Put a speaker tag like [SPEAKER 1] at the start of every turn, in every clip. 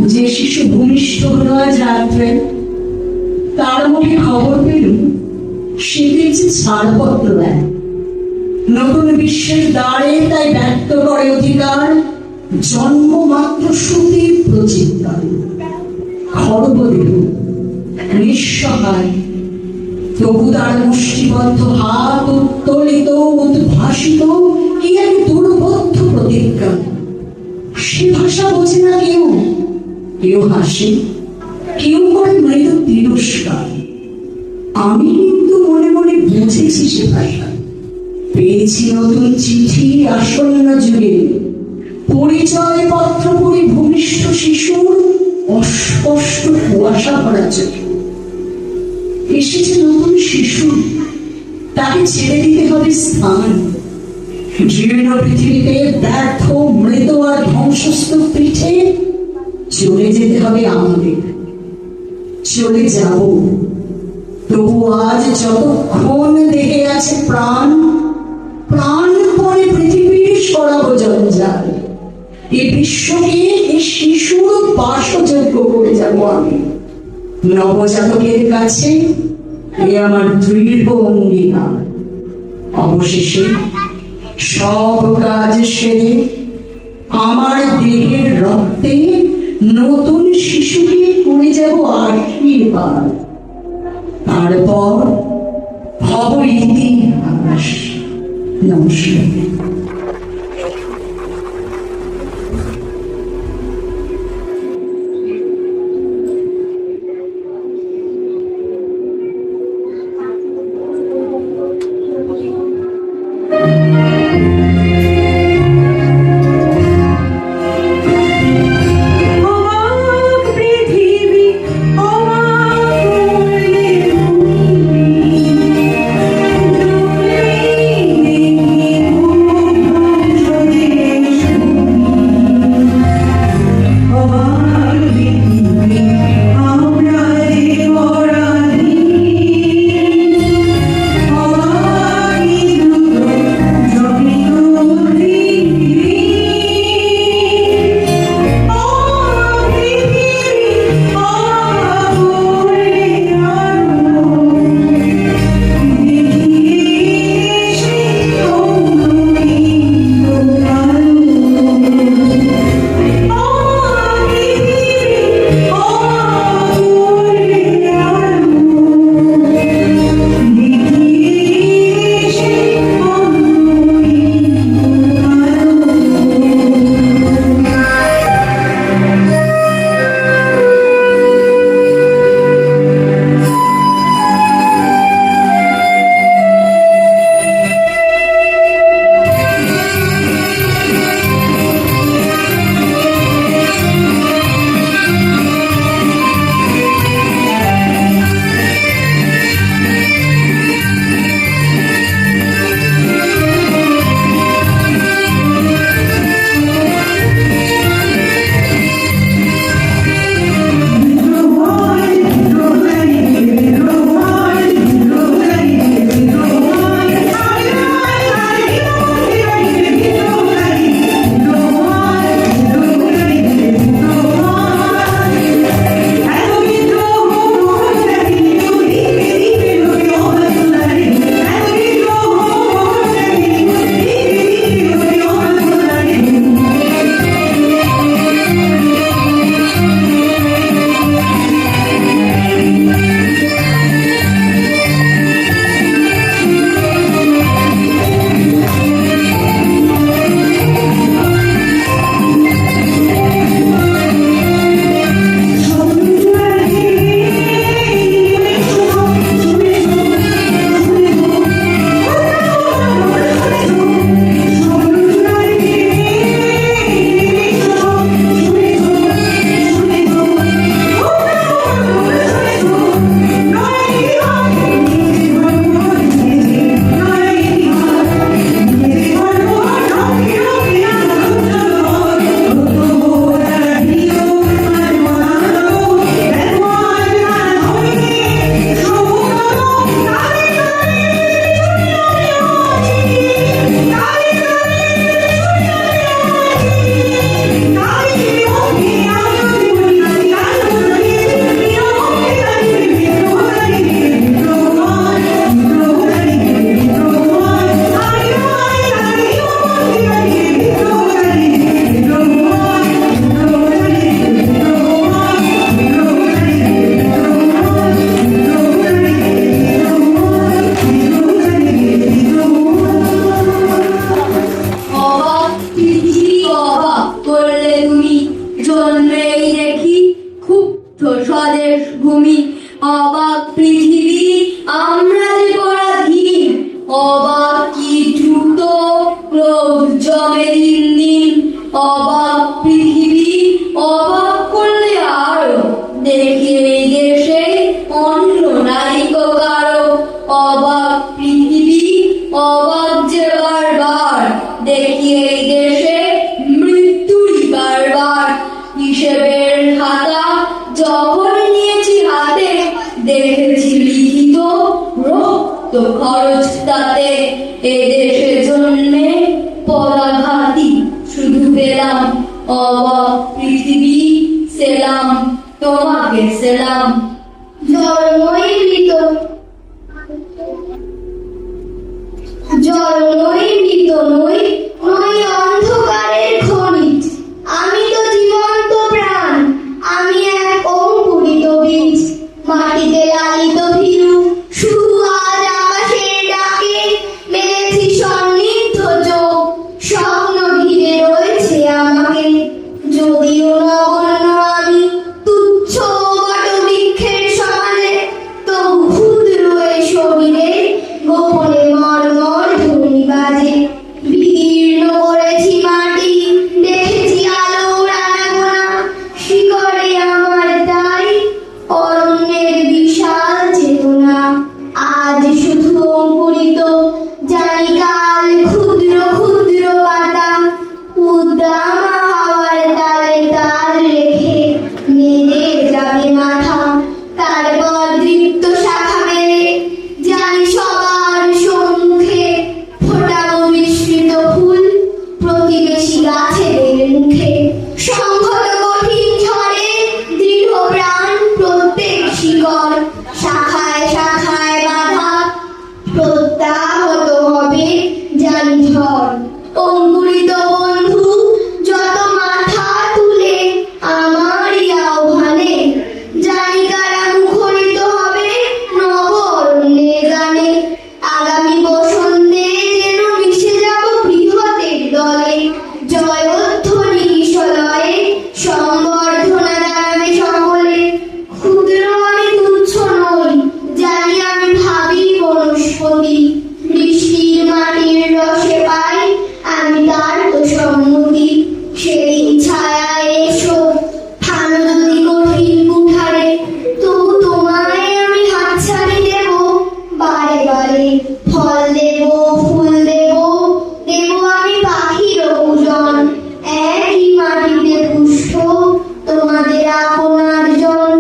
[SPEAKER 1] যে শিশু ভূমিষ্ঠ হলো আজ রাত্রে, তার মুখে খবর পেলুম সে পেয়েছে ছাড়পত্র দেয়। নতুন বিশ্বের দ্বারে তাই ব্যক্ত করে অধিকার, জন্মমাত্র সুতির প্রচিত্তন। খর্বদেহ, নিঃসহায়, তবু তার মুষ্টিবদ্ধ হাত উত্তোলিত উদ্ভাসিত কি এক দুর্বোধ্য প্রতিজ্ঞা। সে ভাষা বোঝে না কেউ, কেউ হাসে, কেউ করে মৃদু তিরস্কার। আমি কিন্তু মনে মনে বুঝেছি সে ভাষা। পেয়েছি নতুন চিঠি আসন্ন যুগে, পরিচয় পত্র পড়ে ভূমিষ্ঠ শিশুর অস্পষ্ট কুয়াশা ভরা চোখে। এসেছে নতুন শিশু, তাকে ছেড়ে দিতে হবে স্থান। জীর্ণ পৃথিবীতে ব্যর্থ মৃত আর ধ্বংসস্তূপ পিঠে চলে যেতে হবে আমাদের। চলে যাব, তবু আজ যতক্ষণ দেহে আছে প্রাণ, প্রাণপণে পৃথিবীর সরাবো জঞ্জাল। এ বিশ্বকে এই শিশুর বাসযোগ্য করে যাব আমি। নবজাতকের কাছে এ আমার দৃঢ় অঙ্গীকার। অবশেষে সব কাজ সেরে আমার দেহের রক্তে নতুন শিশুকে করে যাব আশীর্বাদ। তারপর হব ইতিহাস। নমস্কার।
[SPEAKER 2] হিসেবের খাতা যখন নিয়েছি হাতে, দেখেছি লিখিত রক্ত খরচ তাতে। এদেশের জন্যে পরাঘাতি শুধু পেলাম, অবাক পৃথিবী সেলাম, তোমাকে সেলাম।
[SPEAKER 3] জন্মই মৃত, জন্মই মৃত নই, নই অন্ধকারের খনিজ। আমি তো জীবন্ত প্রাণ, আমি এক অঙ্কুরিত বীজ। মাটিতে লালিত ভীরু, শুধু আজ আকাশের ডাকে মেলেছি সন্নিগ্ধ চোখ। স্বপ্ন ঘিরে রয়েছে আমাকে, যদিও নগণ্য আমি, তুচ্ছ বটবৃক্ষের সমাজে, তবু ক্ষুদ্র এ শরীরে গোপনে মর্মর ধ্বনি বাজে। বিদীর্ণ করেছি মাটি, দেখেছি আলোর আনাগোনা, শিকড়ে আমার তাই অরণ্যের বিশাল চেতনা। আজ শুধু অঙ্কুরিত, জানি কাল ক্ষুদ্র ক্ষুদ্র পাতা উদ্দাম হাওয়ার তালে তাল রেখে নেড়ে যাবে মাথা। তারপর দৃপ্ত শাখা মেলে জানি সবার সম্মুখে ফোটাবো মিশ্রিত ফুল প্রতিবেশী গাছেদের মুখে। সংহত কঠিন ঝড়ে দৃঢ় প্রাণ প্রত্যেক শিকড়, শাখায় শাখায় বাধা প্রত্যাহত হবে জানি ঝড়। অঙ্কুরিত বন্ধু যত মাথা তুলে আমারই আহ্বানে, জানি কারা মুখরিত হবে নব অরণ্যের গানে। আগামী বসন্তে যেন মিশে যাব বৃহতের দলে, জয়ধ্বনি কিশলয়ে সংবর্ধনা জানাবে সকলে। ক্ষুদ্র আমি তুচ্ছ নই, জানি আমি ভাবি বনস্পতি। বৃষ্টির মাটির রসে পাই আমি তার তো সম্মতি। সেই ছায়ায় এসো থামো যদি কঠিন কুঠারে, তবু তোমায় আমি হাতছানি দেব বারে বারে। ফল দেব, ফুল দেব, দেব আমি পাখির পূজন। একই মাটিতে পুষ্ট তোমাদের আপনার জন।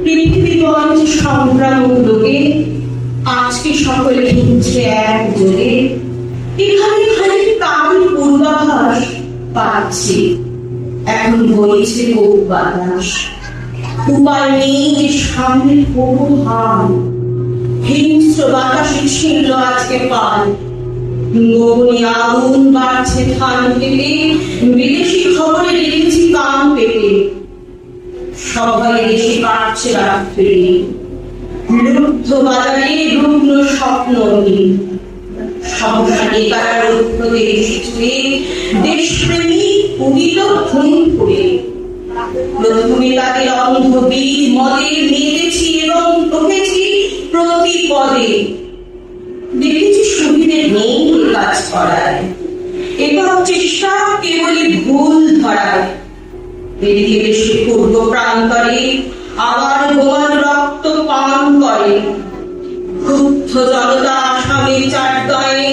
[SPEAKER 1] পৃথিবীগঞ্জ সংগ্রাম উদ্যোগে আজকে সকলে ঘুরছে এক যোগে। এখানে খালি কাল পূর্বাভাস পাচ্ছি, এখন বইছে কোপ বাতাস। উপায় নেই যে সামনে কোনো হাল, হিংস্র বাতাসে ছিঁড়ল আজকে পাল। গোপনে আগুন বাড়ছে ধান পেতে, বিদেশি খবরে রেখেছি কান পেতে। সবাই এসে কাটছে রাত্রি, লুব্ধ বাজারে রুগ্ন স্বপ্ন। সংসারে কারারুদ্ধ এসেছে দেশপ্রেমী উদিত ঘুম করে। প্রথমে তাদের অন্ধবীর মদে মেরেছি এবং ঠকেছি প্রতি পদে। দেখেছি সুবিধে নেই কাজ করায়, এবার চেষ্টা কেবলই ভুল ধরায়। এদিকে দেশে পূর্ব প্রান্তরে আবার বোমার রক্ত পান করে। ক্রুদ্ধ জনতা আসামে চারদয়ে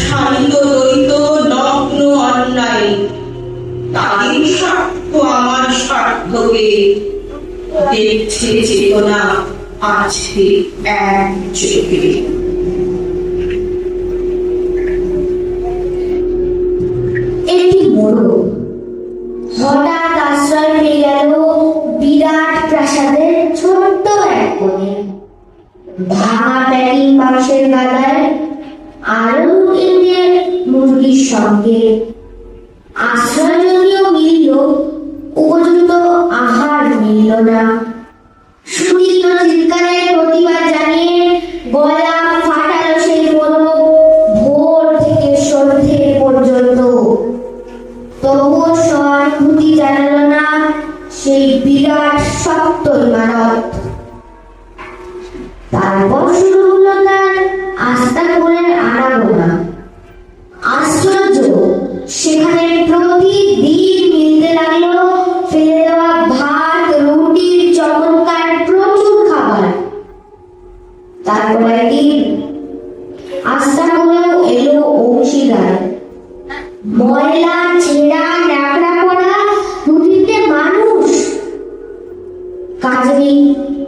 [SPEAKER 1] শান্ত দ্বৈত নগ্ন অন্যায়। তাদের স্বার্থ আমার স্বার্থকে দেখছে চেতনা আছে এক চোখে।
[SPEAKER 3] একটি বড় হঠাৎ আশ্রয় পেয়ে গেল বিরাট প্রাসাদের ছোট্ট এক কোণে। ভাঙা প্যাকিং বাক্সের গাদায় আলো কেন্দ্রে মুরগির সঙ্গে আশ্রয় যদিও মিলল, উপযুক্ত আহার মিলল না। সুতীর্ণ চিৎকারের প্রতিবাদ জানিয়ে গলা ফাটালো সেই বড় ভোর থেকে সন্ধে পর্যন্ত। তবুও সহানুভূতি জানালো না সেই বিরাট শক্ত ইমারত। তারপর শুরু হলো তার আস্তাকুলের আনাগোনা। আশ্চর্য, সেখানে প্রতিদিন মিলতে লাগলো ফেলে দেওয়া ভাত, রুটির চমৎকার প্রচুর খাবার। তারপর একদিন আস্তাকুলেও এলো অংশীদার। ময়লা ছেঁড়া ন্যাকড়া পড়া দুটিতে মানুষ। কাজেই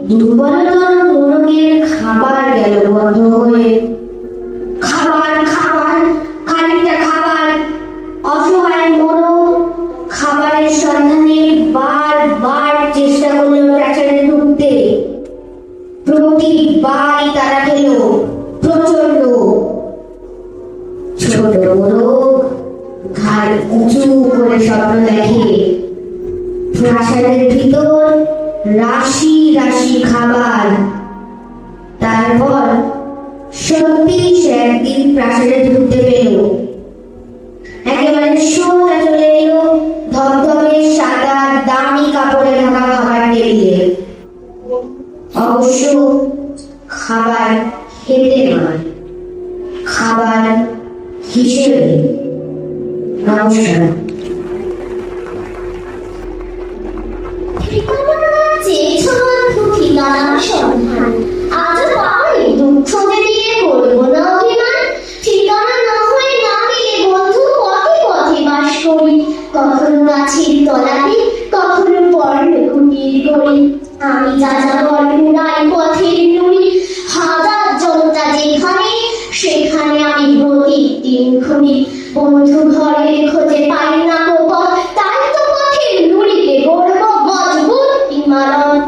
[SPEAKER 3] দুর্বলতর মোরগের খাবার গেল বন্ধ হয়ে। খাবার খাবার খানিকটা খাবার। অসহায় মোরগ খাবারের সন্ধানে বারবার চেষ্টা করলো প্রাসাদে ঢুকতে। প্রতিবারই তারা খেল প্রচন্ড। ছোট মোরগ ঘাড় উঁচু করে স্বপ্ন দেখে প্রাসাদের ভিতর রাশি রাশি খাবার। তারপর সত্যি সে একদিন প্রাসাদে ঢুকতে পেল। একেবারে সোজা চলে এলো ধবধবে সাদা দামি কাপড়ে ঢাকা খাবার টেবিলে। অবশ্য খাবার খেতে নয়, খাবার হিসেবে। নমস্কার।
[SPEAKER 4] ঠিকানার সন্ধান আজও পাওনি, দুঃখ দিয়ে করবো না অভিমান। ঠিকানা না হয়ে না মিলে বন্ধু পথে পথে বাস করি, কখনো গাছের তলাতে কখনো পর্ণ কুটির করি। আমি যা যাবর পুরাই পথের নুড়ি, হাজার জনতা যেখানে সেখানে আমি প্রতিদিন ঘুরি। বন্ধু ঘরের খোঁজে পাই না গোপন, তাই তো পথের নুড়িতে গড়ব মজবুত ইমারত।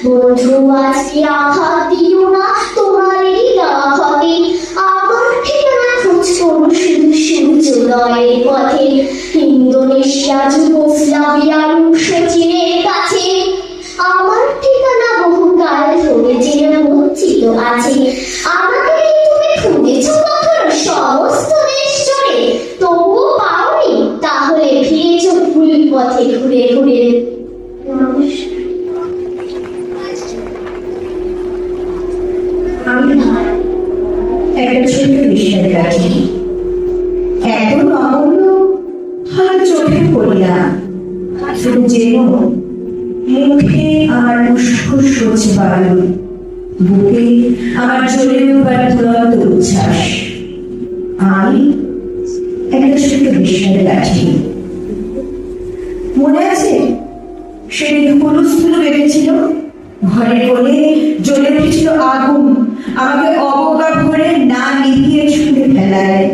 [SPEAKER 4] বন্ধু আজকে আঘাত দিও না তোমারই আঘাতে, আমার ঠিকানা খোঁজ করো শুধু সূর্যোদয়ের পথে। ইন্দোনেশিয়া যুগোস্লাভিয়া রুশ চীনের কাছে আমার ঠিকানা বহুকাল ধরে জেনে বঞ্চিত আছে। আমাকে তুমি খুঁজেছ কখনো সমস্ত দেশ জুড়ে, তবুও পাওনি, তাহলে ফিরেছ ভুল পথে ঘুরে ঘুরে। নমস্কার।
[SPEAKER 1] আমি একটা ছোট্ট বিষয় রাখি, এত অমূল্য হয়তো চোখে পড়ি না, শুধু যেন মুখে আমার উষ্ফুস করছে বায়ু, বুকে আমার জ্বলে উঠবার দুরন্ত উচ্ছ্বাস। আমি একটা ছোট্ট বিষয় রাখি, মনে আছে সেদিন হুলুস্থুলু বেড়েছিল, ঘরে কোলে জ্বলে উঠেছিল আগুন, আমাকে অবজ্ঞা ভরে না নিভিয়ে ছুঁড়ে ফেলায়।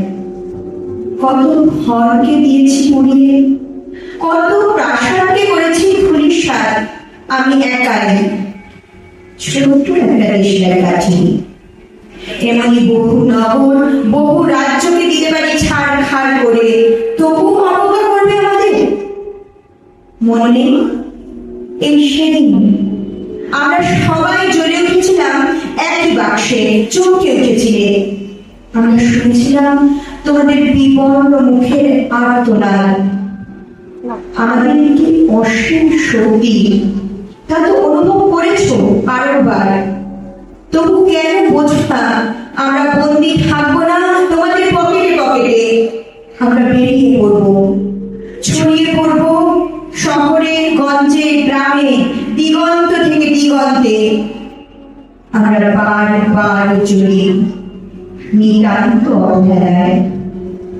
[SPEAKER 1] কত ঘরকে দিয়েছি পুড়িয়ে, কত প্রাসাদকে করেছি ধূলিসাৎ, আমি একাই ছোট্ট একটা দেশের কাছে। এমনই বহু নগর বহু রাজ্যকে দিতে পারি ছাড়খাড় করে, তবু অবজ্ঞা করবে আমাদের। মনে নেই এই সেদিন আমরা সবাই জ্বলে উঠেছিলাম একই বাক্সে, চমকে উঠেছিলে। আমরা শুনেছিলাম তোমাদের বিবর্ণ মুখের আর্তনাদ। আমাদের কি অসীম শক্তি, তা তো অনুভব করেছো বারবার। তবু কেন বোঝো না আমরা বন্দি থাকবো না তোমাদের পকেটে পকেটে। আমরা বেরিয়ে পড়বো, ছড়িয়ে পড়বো শহরে গঞ্জে গ্রামে, দিগন্ত থেকে দিগন্তে। আমরা বারবার চলি নিতান্ত অবহেলায়,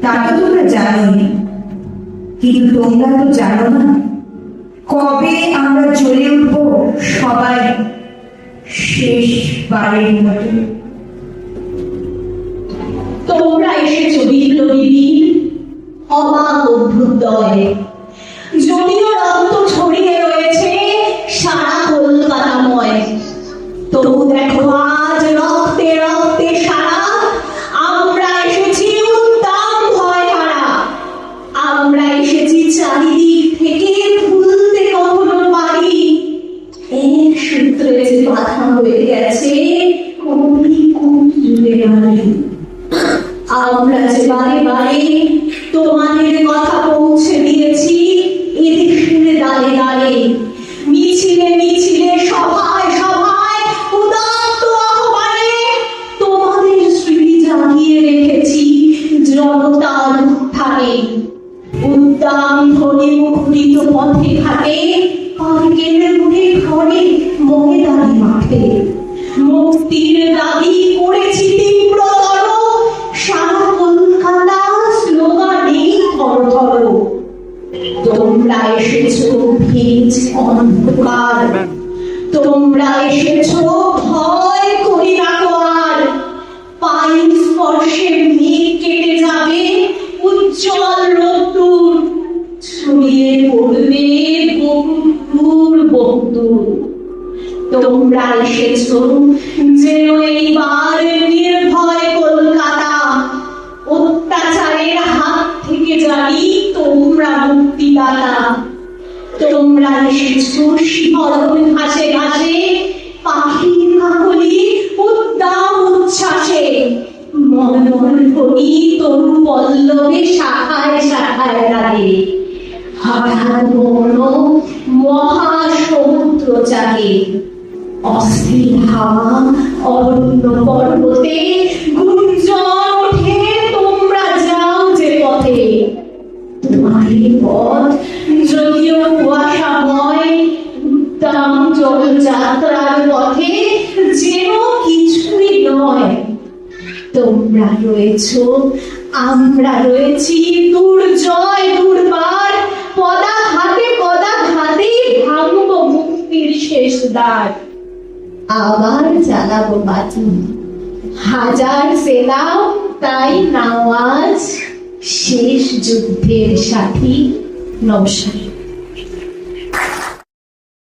[SPEAKER 1] তা তো তোমরা জানোই। কিন্তু তোমরা তো জানো না কবে আমরা জ্বলে উঠবো সবাই শেষবারের মতো।
[SPEAKER 4] তোমরা এসেছো বিপ্লবী বীর, অবাক অভ্যুদয়। যদিও রক্ত ছড়িয়ে রয়েছে সারা কলকাতাময়, তবু দেখো আজ রক্তে রক্তে সারা আমরা এসেছি উত্তাম ভয় হারা। আমরা এসেছি চারিদিক থেকে ভুলতে কখনো পারি, এক সূত্রে যে বাধা হয়ে গেছে কোটি কোটি যুগের আড়ে। আমরা যে বারে বারে তোমাদের কথা পৌঁছে দিয়েছি এদেশের দাঁড়ে দাঁড়ে, মিছিলে মিছিলে সভায় সভায় উদাত্ত আহ্বানে তোমাদের স্মৃতি জাগিয়ে রেখেছি জনতার উত্থানে। উদ্দাম ধ্বনি মুখরিত পথে ঘাটে, পার্কের মোড়ে ঘরে ময়দানে মাঠে মুক্তির দাবি করেছি তীব্রতর, সারা কলকাতা স্লোগানে
[SPEAKER 1] অন্ধকার। তোমরা এসেছো, ভয় করি না কো আর। পায়ের স্পর্শে মেঘ কেটে যাবে, উজ্জ্বল রোদ্দুর ছড়িয়ে পড়বে বহুদূর বহুদূর। তোমরা এসেছো যেন এইবার নির্ভয় কলকাতা অত্যাচারের হাত থেকে জানি তোমরা মুক্তিদাতা। তোমরা এসেছো শিহরণ ঘাসে ঘাসে, পাখির কাকলি উদ্দাম উচ্ছ্বাসে, মনমন করি তরু পল্লবে শাখায় শাখায় লাগে। হঠাৎ বড় মহাসমুদ্র জাগে, অস্থির হাওয়া অরণ্য পর্বতে গুঞ্জন ওঠে। তোমরা যাও যে পথে, তোমারই পথ যদিও কুয়াশাময়, উদ্দাম জলযাত্রার পথে যেন কিছুই নয়। তোমরা রয়েছো, আমরা রয়েছি, দুর্জয় দুর্বার, পদাঘাতে পদাঘাতে ভাঙব মুক্তির শেষ দ্বার। আবার জ্বালাবো বাতি, হাজার সেলাম তাই নাও আজ শেষ যুদ্ধের সাথী। নমস্কার।